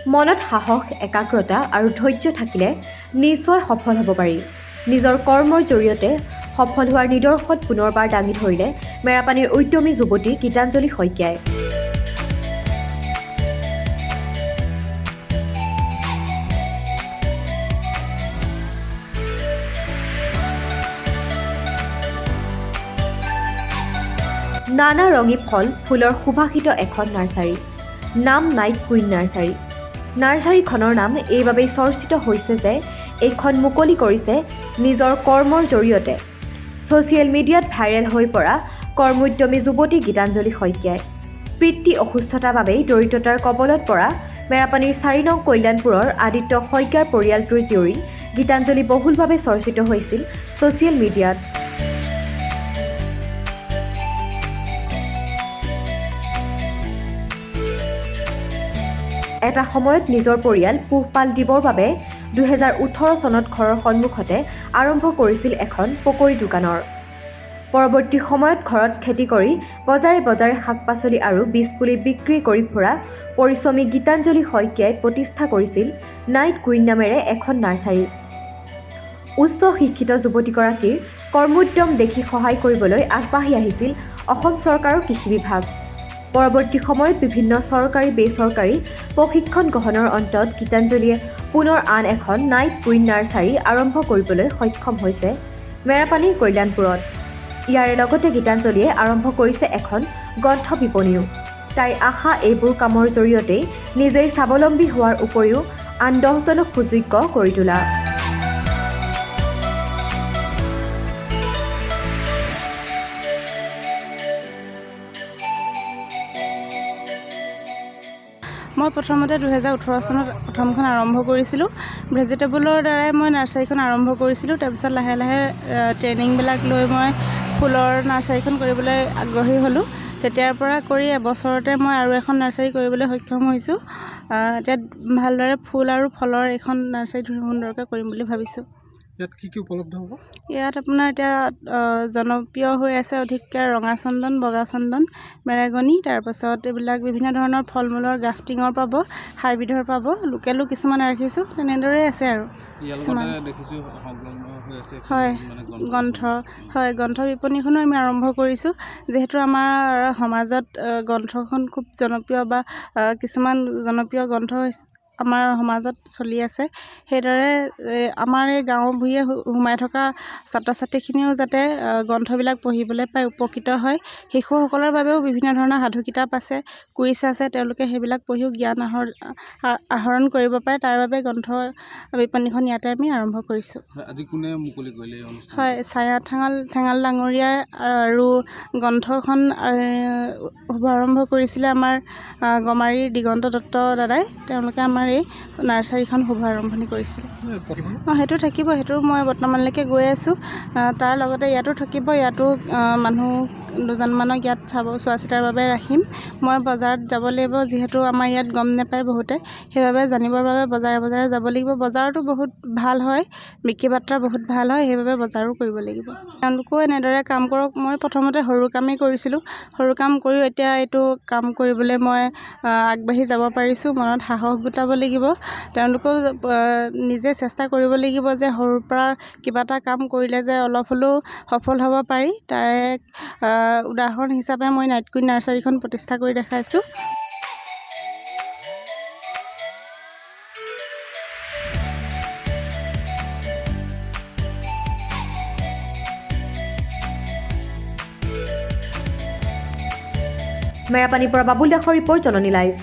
মনত সাহস, একাগ্ৰতা আৰু ধৈৰ্য থাকিলে নিশ্চয় সফল হ'ব পাৰি। নিজৰ কৰ্মৰ জৰিয়তে সফল হোৱাৰ নিদৰ্শন পুনৰবাৰ দাঙি ধৰিলে মেৰাপানীৰ উদ্যমী যুৱতী গীতাঞ্জলি শইকীয়াই। নানা ৰঙী ফল ফুলৰ সুভাষিত এখন নাৰ্চাৰী, নাম নাইট কুইন নাৰ্চাৰী। নাৰ্চাৰীখনৰ নাম এইবাবেই চৰ্চিত হৈছে যে এইখন মুকলি কৰিছে নিজৰ কৰ্মৰ জৰিয়তে ছ'চিয়েল মিডিয়াত ভাইৰেল হৈ পৰা কৰ্মোদ্যমী যুৱতী গীতাঞ্জলি শইকীয়াই। পিতৃ অসুস্থতাৰ বাবেই দৰিদ্ৰতাৰ কবলত পৰা মেৰাপানীৰ ৪ নং কল্যাণপুৰৰ আদিত্য শইকীয়াৰ পৰিয়ালটোৰ জীয়ৰী গীতাঞ্জলি বহুলভাৱে চৰ্চিত হৈছিল ছ'চিয়েল মিডিয়াত। এটা সময়ত নিজৰ পৰিয়াল পোহপাল দিবৰ বাবে ২০১৮ চনত ঘৰৰ সন্মুখতে আৰম্ভ কৰিছিল এখন পকৰী দোকানৰ। পৰৱৰ্তী সময়ত ঘৰত খেতি কৰি বজাৰে বজাৰে শাক-পাচলি আৰু বীজ পুলি বিক্ৰী কৰি ফুৰা পৰিশ্ৰমী গীতাঞ্জলি শইকীয়াই প্ৰতিষ্ঠা কৰিছিল নাইট কুইন নামেৰে এখন নাৰ্চাৰী। উচ্চ শিক্ষিত যুৱতীগৰাকীৰ কৰ্মোদ্যম দেখি সহায় কৰিবলৈ আগবাঢ়ি আহিছিল অসম চৰকাৰৰ কৃষি বিভাগ। পৰৱৰ্তী সময়ত বিভিন্ন চৰকাৰী বেচৰকাৰী প্ৰশিক্ষণ গ্ৰহণৰ অন্তত গীতাঞ্জলিয়ে পুনৰ আন এখন নাইট কুইন নাৰ্চাৰী আৰম্ভ কৰিবলৈ সক্ষম হৈছে মেৰাপানীৰ কল্যাণপুৰত। ইয়াৰে লগতে গীতাঞ্জলিয়ে আৰম্ভ কৰিছে এখন গ্ৰন্থ বিপণীও। তাইৰ আশা এইবোৰ কামৰ জৰিয়তেই নিজেই স্বাৱলম্বী হোৱাৰ উপৰিও আন 10জনক সুযোগ্য কৰি তোলা। মই প্ৰথমতে ২০১৮ চনত প্ৰথমখন আৰম্ভ কৰিছিলোঁ। ভেজিটেবলৰ দ্বাৰাই মই নাৰ্চাৰীখন আৰম্ভ কৰিছিলোঁ। তাৰপিছত লাহে লাহে ট্ৰেইনিংবিলাক লৈ মই ফুলৰ নাৰ্চাৰীখন কৰিবলৈ আগ্ৰহী হ'লোঁ। তেতিয়াৰ পৰা কৰি এবছৰতে মই আৰু এখন নাৰ্চাৰী কৰিবলৈ সক্ষম হৈছোঁ। এতিয়া ভালদৰে ফুল আৰু ফলৰ এখন নাৰ্চাৰী সুন্দৰকৈ কৰিম বুলি ভাবিছোঁ। ইয়াত কি কি উপলব্ধ হ'ব? ইয়াত আপোনাৰ এতিয়া জনপ্ৰিয় হৈ আছে অধিককৈ ৰঙা চন্দন, বগা চন্দন, মেৰাগনি, তাৰপাছত এইবিলাক বিভিন্ন ধৰণৰ ফল মূলৰ গ্ৰাফটিঙৰ পাব, হাইব্ৰিডৰ পাব, লোকেলো কিছুমান ৰাখিছোঁ। তেনেদৰেই আছে আৰু কিছুমান। হয়, গ্ৰন্থ বিপণীখনো আমি আৰম্ভ কৰিছোঁ। যিহেতু আমাৰ সমাজত গ্ৰন্থখন খুব জনপ্ৰিয় বা কিছুমান জনপ্ৰিয় গ্ৰন্থ আমাৰ সমাজত চলি আছে। সেইদৰে আমাৰ এই গাঁও ভূঞে সোমাই থকা ছাত্ৰ ছাত্ৰীখিনিও যাতে গ্ৰন্থবিলাক পঢ়িবলৈ পাই উপকৃত হয়। শিশুসকলৰ বাবেও বিভিন্ন ধৰণৰ সাধু কিতাপ আছে, কুইজ আছে, তেওঁলোকে সেইবিলাক পঢ়িও জ্ঞান আহৰণ কৰিব পাৰে। তাৰ বাবে গ্ৰন্থ বিপণীখন ইয়াতে আমি আৰম্ভ কৰিছোঁ। আজি কোনে মুকলি কৰিলে এই অনুষ্ঠান? হয়, ছায়া ঠেঙাল ডাঙৰীয়াই আৰু গ্ৰন্থখন শুভাৰম্ভ কৰিছিলে আমাৰ গমাৰীৰ দিগন্ত দত্ত দাদাই। তেওঁলোকে আমাৰ এই নাৰ্চাৰীখন শুভাৰম্ভণি কৰিছিল। সেইটো থাকিব, সেইটো মই বৰ্তমানলৈকে গৈ আছোঁ। তাৰ লগতে ইয়াতো থাকিব, ইয়াতো মানুহ 2জনমানক ইয়াত চোৱা চিতাৰ বাবে ৰাখিম। মই বজাৰত যাব লাগিব, যিহেতু আমাৰ ইয়াত গম নাপায় বহুতে, সেইবাবে জানিবৰ বাবে বজাৰে বজাৰে যাব লাগিব। বজাৰতো বহুত ভাল হয়, বিক্ৰী বাৰ্তা বহুত ভাল হয়, সেইবাবে বজাৰো কৰিব লাগিব। তেওঁলোকেও এনেদৰে কাম কৰক। মই প্ৰথমতে সৰু কামেই কৰিছিলোঁ। সৰু কাম কৰিও এতিয়া এইটো কাম কৰিবলৈ মই আগবাঢ়ি যাব পাৰিছোঁ। মনত সাহস গোটাব লাগিব। তেওঁলোকেও নিজে চেষ্টা কৰিব লাগিব যে সৰুৰ পৰা কিবা এটা কাম কৰিলে যে অলপ হ'লেও সফল হ'ব পাৰি। তাৰে উদাহৰণ হিচাপে মই নাইট কুইন নাৰ্চাৰীখন প্ৰতিষ্ঠা কৰি দেখাইছোঁ। মেৰাপানীৰ পৰা বাবুল দাসৰ ৰিপৰ্ট, জননী লাইভ।